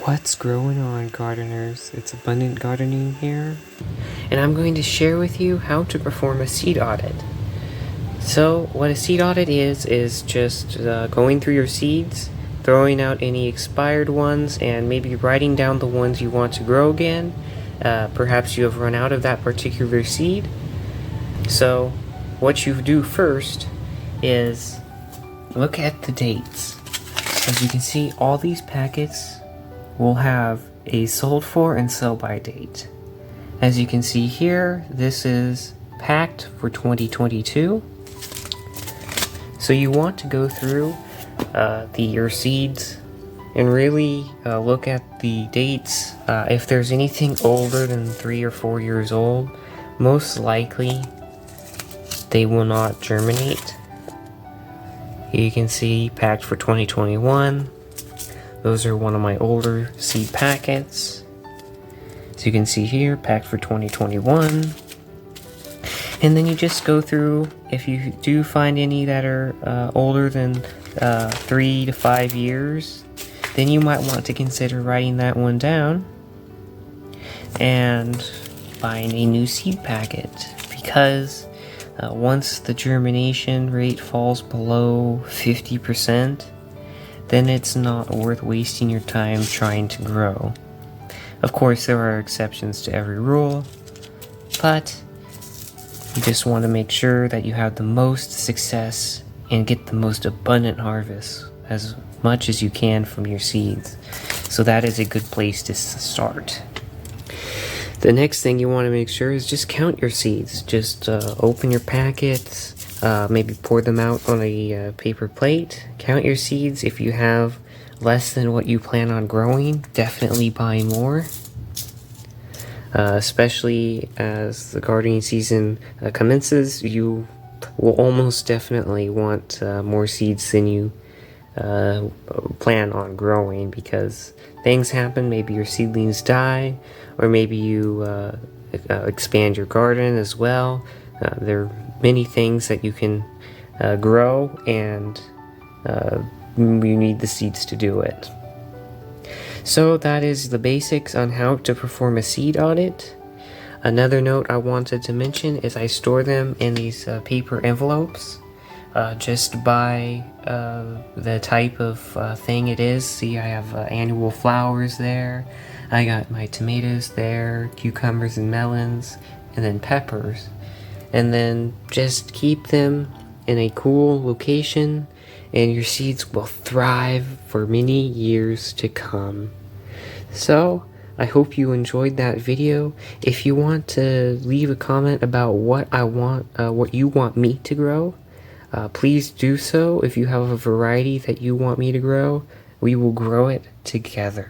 What's growing on, gardeners? It's abundant gardening here, and I'm going to share with you how to perform a seed audit. So what a seed audit is just going through your seeds, throwing out any expired ones, and maybe writing down the ones you want to grow again. Perhaps you have run out of that particular seed. So what you do first is look at the dates. As you can see, all these packets will have a sold for and sell by date. As you can see here, this is packed for 2022. So you want to go through your seeds and really look at the dates. If there's anything older than 3 or 4 years old, most likely they will not germinate. You can see packed for 2021. Those are one of my older seed packets. So you can see here, packed for 2021. And then you just go through, if you do find any that are older than 3 to 5 years, then you might want to consider writing that one down and buying a new seed packet, because once the germination rate falls below 50%, then it's not worth wasting your time trying to grow. Of course, there are exceptions to every rule, but you just want to make sure that you have the most success and get the most abundant harvest as much as you can from your seeds. So that is a good place to start. The next thing you want to make sure is just count your seeds. Just open your packets, maybe pour them out on a paper plate. Count your seeds. If you have less than what you plan on growing, definitely buy more. Especially as the gardening season commences, you will almost definitely want more seeds than you plan on growing, because things happen. Maybe your seedlings die, or maybe you expand your garden as well. There are many things that you can grow, and you need the seeds to do it. So that is the basics on how to perform a seed audit. Another note I wanted to mention is I store them in these paper envelopes just by the type of thing it is. See, I have annual flowers there. I got my tomatoes there, cucumbers and melons, and then peppers. And then just keep them in a cool location, and your seeds will thrive for many years to come. So I hope you enjoyed that video. If you want to leave a comment about what you want me to grow, please do so. If you have a variety that you want me to grow, we will grow it together.